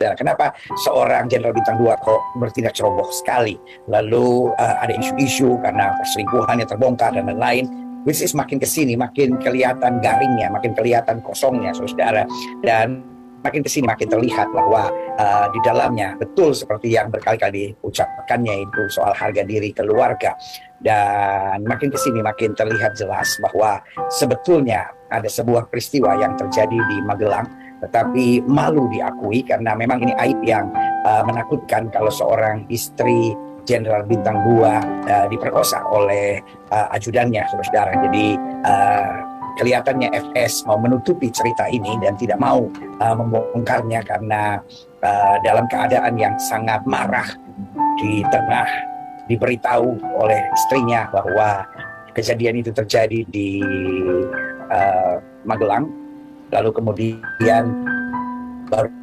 saudara. Kenapa seorang jenderal bintang 2 kok bertindak ceroboh sekali? Lalu ada isu-isu karena perselingkuhannya terbongkar dan lain-lain. Which is makin kesini makin kelihatan garingnya, makin kelihatan kosongnya, saudara. Dan makin kesini makin terlihat bahwa di dalamnya betul seperti yang berkali-kali diucapkannya itu soal harga diri keluarga. Dan makin kesini makin terlihat jelas bahwa sebetulnya ada sebuah peristiwa yang terjadi di Magelang, tetapi malu diakui karena memang ini aib yang menakutkan kalau seorang istri Jenderal Bintang 2 diperkosa oleh ajudannya, saudara. Jadi kelihatannya FS mau menutupi cerita ini dan tidak mau membongkarnya karena dalam keadaan yang sangat marah di tengah diberitahu oleh istrinya bahwa kejadian itu terjadi di Magelang, lalu kemudian baru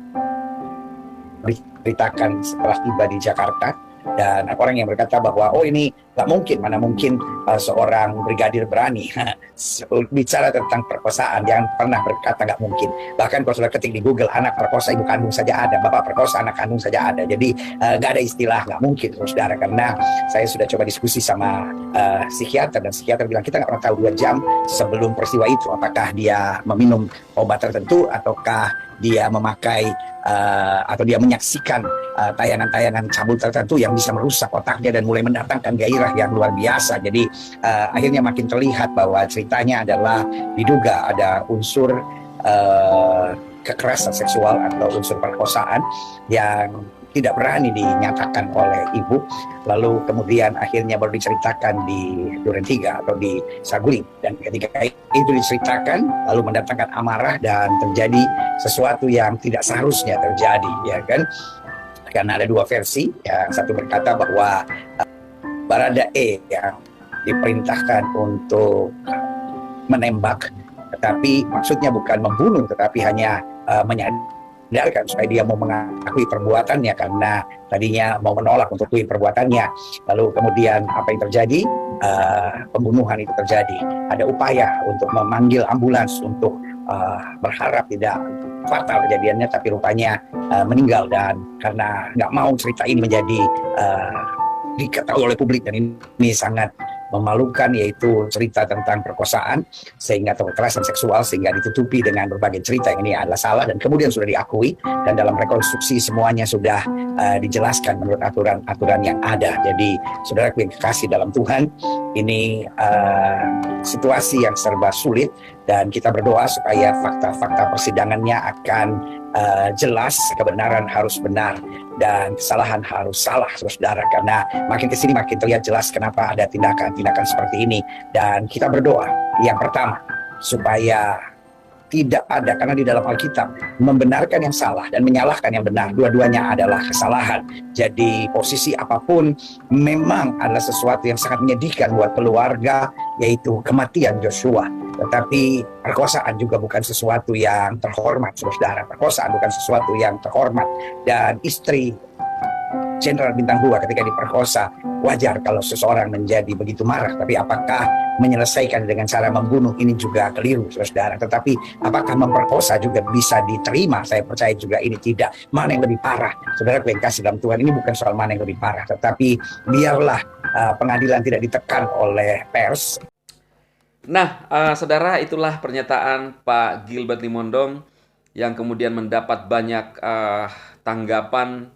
diceritakan setelah tiba di Jakarta. Dan orang yang berkata bahwa oh ini nggak mungkin, mana mungkin seorang brigadir berani bicara tentang perkosaan. Jangan pernah berkata nggak mungkin. Bahkan kalau sudah ketik di Google anak perkosa ibu kandung saja ada, bapak perkosa anak kandung saja ada. Jadi nggak ada istilah nggak mungkin, saudara. Karena saya sudah coba diskusi sama psikiater, dan psikiater bilang kita nggak pernah tahu 2 jam sebelum peristiwa itu apakah dia meminum obat tertentu ataukah dia memakai atau dia menyaksikan tayangan-tayangan cabul tertentu yang bisa merusak otaknya dan mulai mendatangkan gairah yang luar biasa. Jadi akhirnya makin terlihat bahwa ceritanya adalah diduga ada unsur kekerasan seksual atau unsur perkosaan yang tidak berani dinyatakan oleh ibu, lalu kemudian akhirnya baru diceritakan di Duren 3 atau di Saguling. Dan ketika itu diceritakan lalu mendatangkan amarah dan terjadi sesuatu yang tidak seharusnya terjadi, ya kan? Karena ada 2 versi, yang satu berkata bahwa Baradae yang diperintahkan untuk menembak, tetapi maksudnya bukan membunuh, tetapi hanya menyadarkan supaya dia mau mengakui perbuatannya karena tadinya mau menolak untuk mengakui perbuatannya. Lalu kemudian apa yang terjadi? Pembunuhan itu terjadi. Ada upaya untuk memanggil ambulans untuk berharap tidak fatal kejadiannya, tapi rupanya meninggal. Dan karena nggak mau cerita ini menjadi diketahui oleh publik, dan ini sangat memalukan, yaitu cerita tentang perkosaan sehingga atau kekerasan seksual, sehingga ditutupi dengan berbagai cerita yang ini adalah salah dan kemudian sudah diakui, dan dalam rekonstruksi semuanya sudah dijelaskan menurut aturan-aturan yang ada. Jadi saudara yang kekasih dalam Tuhan, ini situasi yang serba sulit, dan kita berdoa supaya fakta-fakta persidangannya akan jelas, kebenaran harus benar dan kesalahan harus salah, saudara. Karena makin kesini makin terlihat jelas kenapa ada tindakan-tindakan seperti ini. Dan kita berdoa yang pertama supaya tidak ada, karena di dalam Alkitab membenarkan yang salah dan menyalahkan yang benar, dua-duanya adalah kesalahan. Jadi posisi apapun memang adalah sesuatu yang sangat menyedihkan buat keluarga, yaitu kematian Joshua. Tetapi perkosaan juga bukan sesuatu yang terhormat, saudara. Perkosaan bukan sesuatu yang terhormat. Dan istri Jenderal Bintang 2 ketika diperkosa, wajar kalau seseorang menjadi begitu marah. Tapi apakah menyelesaikan dengan cara membunuh, ini juga keliru, saudara. Tetapi apakah memperkosa juga bisa diterima? Saya percaya juga ini tidak. Mana yang lebih parah? Saudara yang kasih dalam Tuhan, ini bukan soal mana yang lebih parah, tetapi biarlah pengadilan tidak ditekan oleh pers. Nah, saudara, itulah pernyataan Pak Gilbert Limondong yang kemudian mendapat banyak tanggapan,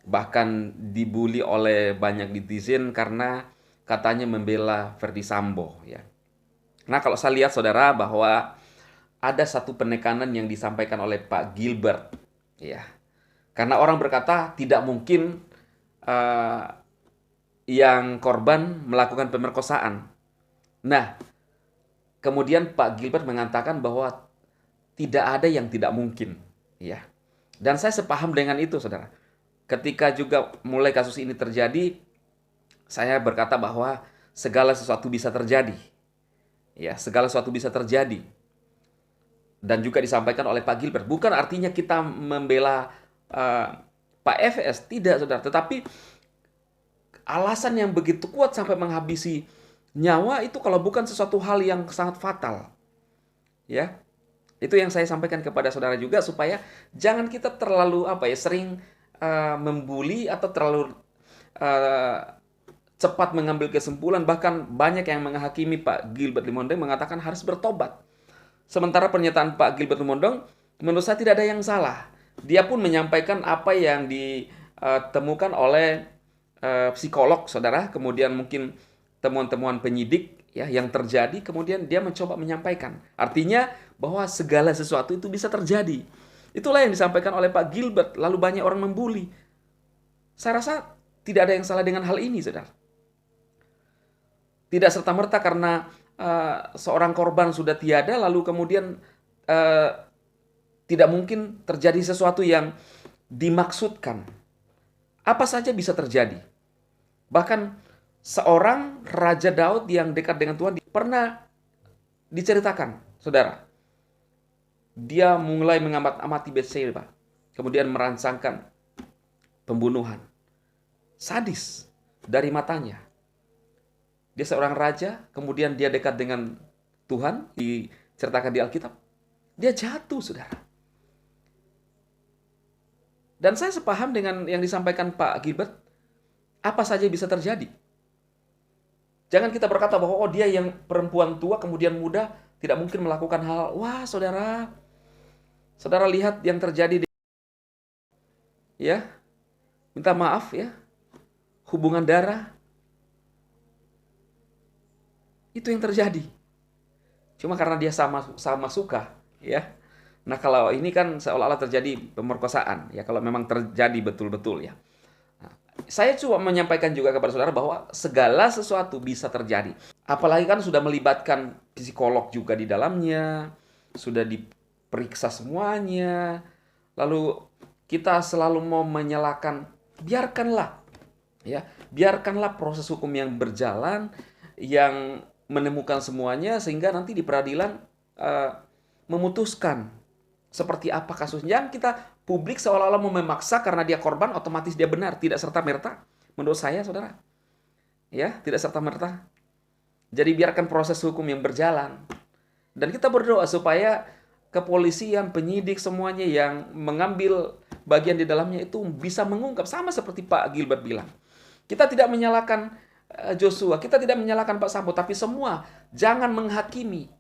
bahkan dibully oleh banyak netizen karena katanya membela Verdi Sambo, ya. Nah, kalau saya lihat, saudara, bahwa ada satu penekanan yang disampaikan oleh Pak Gilbert, ya. Karena orang berkata tidak mungkin yang korban melakukan pemerkosaan. Nah, kemudian Pak Gilbert mengatakan bahwa tidak ada yang tidak mungkin, ya. Dan saya sepaham dengan itu, saudara. Ketika juga mulai kasus ini terjadi, saya berkata bahwa segala sesuatu bisa terjadi, ya, segala sesuatu bisa terjadi. Dan juga disampaikan oleh Pak Gilbert, bukan artinya kita membela Pak FS, tidak, saudara. Tetapi alasan yang begitu kuat sampai menghabisi nyawa itu kalau bukan sesuatu hal yang sangat fatal, ya, Itu yang saya sampaikan kepada saudara juga, supaya jangan kita terlalu sering membuli atau terlalu eh, cepat mengambil kesimpulan. Bahkan banyak yang menghakimi Pak Gilbert Limondong, mengatakan harus bertobat. Sementara pernyataan Pak Gilbert Limondong menurut saya tidak ada yang salah. Dia pun menyampaikan apa yang ditemukan oleh psikolog, saudara, kemudian mungkin temuan-temuan penyidik ya yang terjadi, kemudian dia mencoba menyampaikan. Artinya bahwa segala sesuatu itu bisa terjadi. Itulah yang disampaikan oleh Pak Gilbert, lalu banyak orang membuli. Saya rasa tidak ada yang salah dengan hal ini, saudara. Tidak serta-merta karena seorang korban sudah tiada, lalu kemudian tidak mungkin terjadi sesuatu yang dimaksudkan. Apa saja bisa terjadi. Bahkan seorang Raja Daud yang dekat dengan Tuhan pernah diceritakan, saudara. Dia mulai mengamati Bathsheba, kemudian merancangkan pembunuhan. Sadis dari matanya. Dia seorang raja, kemudian dia dekat dengan Tuhan, diceritakan di Alkitab. Dia jatuh, saudara. Dan saya sepaham dengan yang disampaikan Pak Gilbert, apa saja bisa terjadi. Jangan kita berkata bahwa dia yang perempuan tua, kemudian muda, tidak mungkin melakukan hal. Wah, saudara. Saudara lihat yang terjadi ya. Minta maaf ya. Hubungan darah. Itu yang terjadi. Cuma karena dia sama suka, ya. Nah, kalau ini kan seolah-olah terjadi pemerkosaan, ya, kalau memang terjadi betul-betul, ya. Nah, saya coba menyampaikan juga kepada saudara bahwa segala sesuatu bisa terjadi. Apalagi kan sudah melibatkan psikolog juga di dalamnya, sudah diperiksa semuanya. Lalu kita selalu mau menyalahkan, biarkanlah, ya, biarkanlah proses hukum yang berjalan, yang menemukan semuanya, sehingga nanti di peradilan memutuskan seperti apa kasusnya. Yang kita publik seolah-olah mau memaksa karena dia korban, otomatis dia benar. Tidak serta-merta. Menurut saya, saudara. Ya, tidak serta-merta. Jadi biarkan proses hukum yang berjalan. Dan kita berdoa supaya kepolisian, penyidik, semuanya yang mengambil bagian di dalamnya itu bisa mengungkap. Sama seperti Pak Gilbert bilang. Kita tidak menyalahkan Joshua, kita tidak menyalahkan Pak Sambo, tapi semua jangan menghakimi.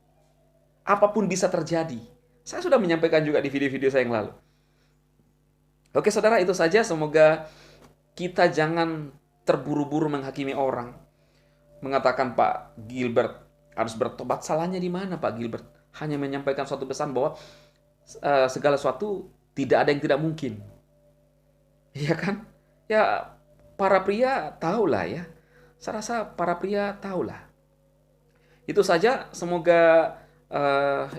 Apapun bisa terjadi. Saya sudah menyampaikan juga di video-video saya yang lalu. Oke, saudara, itu saja. Semoga kita jangan terburu-buru menghakimi orang. Mengatakan Pak Gilbert harus bertobat. Salahnya di mana Pak Gilbert? Hanya menyampaikan suatu pesan bahwa segala sesuatu tidak ada yang tidak mungkin. Iya kan? Ya, para pria tahulah ya. Saya rasa para pria tahulah. Itu saja, semoga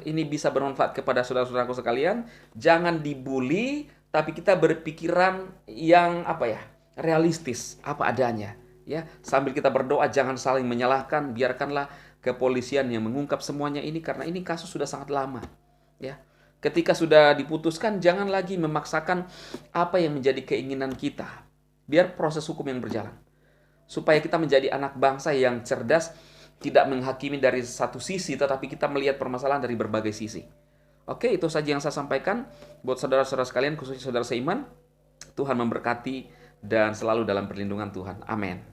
ini bisa bermanfaat kepada saudara-saudaraku sekalian. Jangan dibully, tapi kita berpikiran yang realistis, apa adanya. Ya, sambil kita berdoa jangan saling menyalahkan, biarkanlah kepolisian yang mengungkap semuanya ini, karena ini kasus sudah sangat lama. Ya, ketika sudah diputuskan, jangan lagi memaksakan apa yang menjadi keinginan kita. Biar proses hukum yang berjalan. Supaya kita menjadi anak bangsa yang cerdas, tidak menghakimi dari satu sisi, tetapi kita melihat permasalahan dari berbagai sisi. Oke, itu saja yang saya sampaikan buat saudara-saudara sekalian, khususnya saudara seiman. Tuhan memberkati dan selalu dalam perlindungan Tuhan. Amin.